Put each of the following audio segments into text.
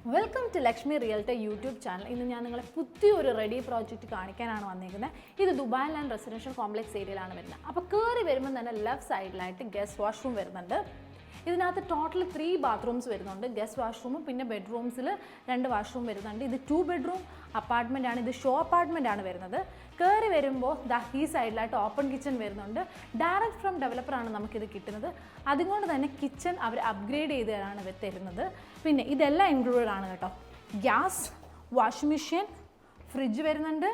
Welcome to Lakshmi realtor YouTube channel. ഇന്ന് ഞാൻ നിങ്ങളെ പുതിയൊരു റെഡി പ്രോജക്റ്റ് കാണിക്കാനാണ് വന്നിരിക്കുന്നത്. ഇത് ദുബായ് ലാൻഡ് റെസിഡൻഷ്യൽ കോംപ്ലക്സ് ഏരിയയിലാണ് വരുന്നത്. അപ്പോൾ കയറി വരുമ്പോൾ തന്നെ ലെഫ്റ്റ് സൈഡിലായിട്ട് ഗസ്റ്റ് വാഷ്റൂം വരുന്നുണ്ട്. ഇതിനകത്ത് ടോട്ടൽ 3 ബാത്റൂംസ് വരുന്നുണ്ട്. ഗസ്റ്റ് വാഷ്റൂമും പിന്നെ ബെഡ്റൂംസിൽ 2 വാഷ്റൂം വരുന്നുണ്ട്. ഇത് 2 ബെഡ്റൂം അപ്പാർട്ട്മെൻ്റ് ആണ്. ഇത് ഷോ അപ്പാർട്ട്മെൻ്റ് ആണ് വരുന്നത്. കയറി വരുമ്പോൾ ഈ സൈഡിലായിട്ട് ഓപ്പൺ കിച്ചൺ വരുന്നുണ്ട്. ഡയറക്റ്റ് ഫ്രം ഡെവലപ്പറാണ് നമുക്കിത് കിട്ടുന്നത്. അതുകൊണ്ട് തന്നെ കിച്ചൺ അവർ അപ്ഗ്രേഡ് ചെയ്താണ് തരുന്നത്. പിന്നെ ഇതെല്ലാം ഇൻക്ലൂഡഡ് ആണ് കേട്ടോ. ഗ്യാസ്, വാഷിംഗ് മെഷീൻ, ഫ്രിഡ്ജ് വരുന്നുണ്ട്.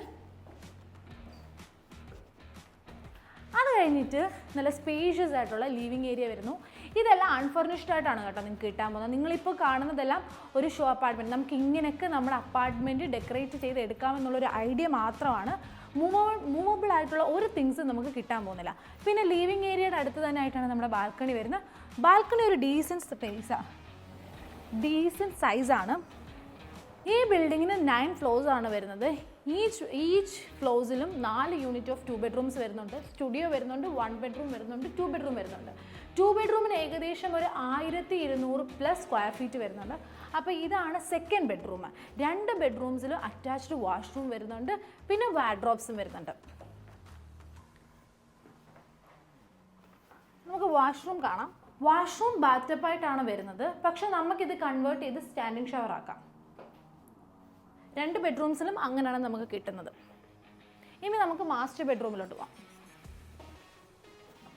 അത് കഴിഞ്ഞിട്ട് നല്ല സ്പേഷ്യസ് ആയിട്ടുള്ള ലിവിങ് ഏരിയ വരുന്നു. ഇതെല്ലാം അൺഫർണിഷ്ഡ് ആയിട്ടാണ് കേട്ടോ നിങ്ങൾക്ക് കിട്ടാൻ പോകുന്നത്. നിങ്ങളിപ്പോൾ കാണുന്നതെല്ലാം ഒരു ഷോ അപ്പാർട്ട്മെൻറ്റ്. നമുക്ക് ഇങ്ങനെയൊക്കെ നമ്മുടെ അപ്പാർട്ട്മെൻറ്റ് ഡെക്കറേറ്റ് ചെയ്ത് എടുക്കാമെന്നുള്ളൊരു ഐഡിയ മാത്രമാണ്. മൂവബിൾ ആയിട്ടുള്ള ഒരു തിങ്സ് നമുക്ക് കിട്ടാൻ പോകുന്നില്ല. പിന്നെ ലിവിങ് ഏരിയയുടെ അടുത്ത് തന്നെ ആയിട്ടാണ് നമ്മുടെ ബാൽക്കണി വരുന്നത്. ബാൽക്കണി ഒരു ഡീസൻറ്റ് സൈസാണ്. ഈ ബിൽഡിങ്ങിന് 9 ഫ്ലോർസ് ആണ് വരുന്നത്. ഈച്ച് ഫ്ലോർസിലും 4 യൂണിറ്റ് ഓഫ് 2 ബെഡ്റൂംസ് വരുന്നുണ്ട്. സ്റ്റുഡിയോ വരുന്നുണ്ട്, 1 ബെഡ്റൂം വരുന്നുണ്ട്, 2 ബെഡ്റൂം വരുന്നുണ്ട്. 2 ബെഡ്റൂമിന് ഏകദേശം ഒരു 1200+ സ്ക്വയർ ഫീറ്റ് വരുന്നുണ്ട്. അപ്പോൾ ഇതാണ് സെക്കൻഡ് ബെഡ്റൂം. 2 ബെഡ്റൂംസിലും അറ്റാച്ച്ഡ് വാഷ്റൂം വരുന്നുണ്ട്, പിന്നെ വാർഡ്രോബ്സും വരുന്നുണ്ട്. നമുക്ക് വാഷ്റൂം കാണാം. വാഷ്റൂം ബാത്ടപ്പായിട്ടാണ് വരുന്നത്. പക്ഷെ നമുക്കിത് കൺവേർട്ട് ചെയ്ത് സ്റ്റാൻഡിങ് ഷവർ ആക്കാം. 2 ബെഡ്റൂംസിലും അങ്ങനെയാണ് നമുക്ക് കിട്ടുന്നത്. ഇനി നമുക്ക് മാസ്റ്റർ ബെഡ്റൂമിലോട്ട് പോകാം.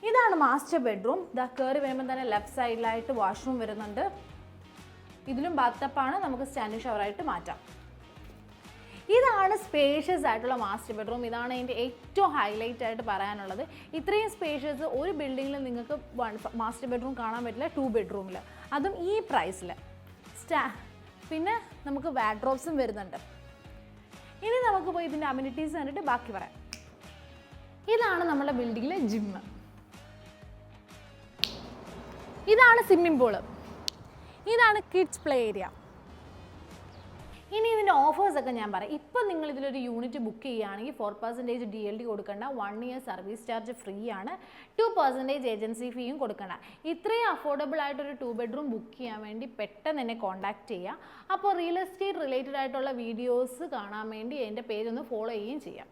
ഇതാണ് മാസ്റ്റർ ബെഡ്റൂം. കയറി വരുമ്പോൾ തന്നെ ലെഫ്റ്റ് സൈഡിലായിട്ട് വാഷ്റൂം വരുന്നുണ്ട്. ഇതിലും ബാത്ടപ്പാണ്, നമുക്ക് സ്റ്റാൻഡിങ് ഷവറായിട്ട് മാറ്റാം. ഇതാണ് സ്പേഷ്യസ് ആയിട്ടുള്ള മാസ്റ്റർ ബെഡ്റൂം. ഇതാണ് അതിൻ്റെ ഏറ്റവും ഹൈലൈറ്റ് ആയിട്ട് പറയാനുള്ളത്. ഇത്രയും സ്പേഷ്യസ് ഒരു ബിൽഡിങ്ങിൽ നിങ്ങൾക്ക് മാസ്റ്റർ ബെഡ്റൂം കാണാൻ പറ്റില്ല 2 ബെഡ്റൂമിൽ, അതും ഈ പ്രൈസിൽ. പിന്നെ നമുക്ക് വാർഡ്രോബ്സും വരുന്നുണ്ട്. ഇനി നമുക്ക് പോയി ഇതിൻ്റെ അമ്യൂണിറ്റീസ് കണ്ടിട്ട് ബാക്കി പറയാം. ഇതാണ് നമ്മുടെ ബിൽഡിങ്ങിലെ ജിമ്മ്. ഇതാണ് സ്വിമ്മിംഗ് പൂള്. ഇതാണ് കിഡ്സ് പ്ലേ ഏരിയ. ഇനി ഇതിൻ്റെ ഓഫേഴ്സൊക്കെ ഞാൻ പറയാം. ഇപ്പം നിങ്ങൾ ഇതിലൊരു യൂണിറ്റ് ബുക്ക് ചെയ്യുകയാണെങ്കിൽ 4% DLD കൊടുക്കേണ്ട, 1 ഇയർ സർവീസ് ചാർജ് ഫ്രീ ആണ്, 2% ഏജൻസി ഫീയും കൊടുക്കേണ്ട. ഇത്രയും അഫോർഡബിൾ ആയിട്ടൊരു 2 ബെഡ്റൂം ബുക്ക് ചെയ്യാൻ വേണ്ടി പെട്ടെന്ന് എന്നെ കോൺടാക്ട് ചെയ്യുക. അപ്പോൾ റിയൽ എസ്റ്റേറ്റ് റിലേറ്റഡ് ആയിട്ടുള്ള വീഡിയോസ് കാണാൻ വേണ്ടി എൻ്റെ പേജ് ഒന്ന് ഫോളോ ചെയ്യുകയും ചെയ്യാം.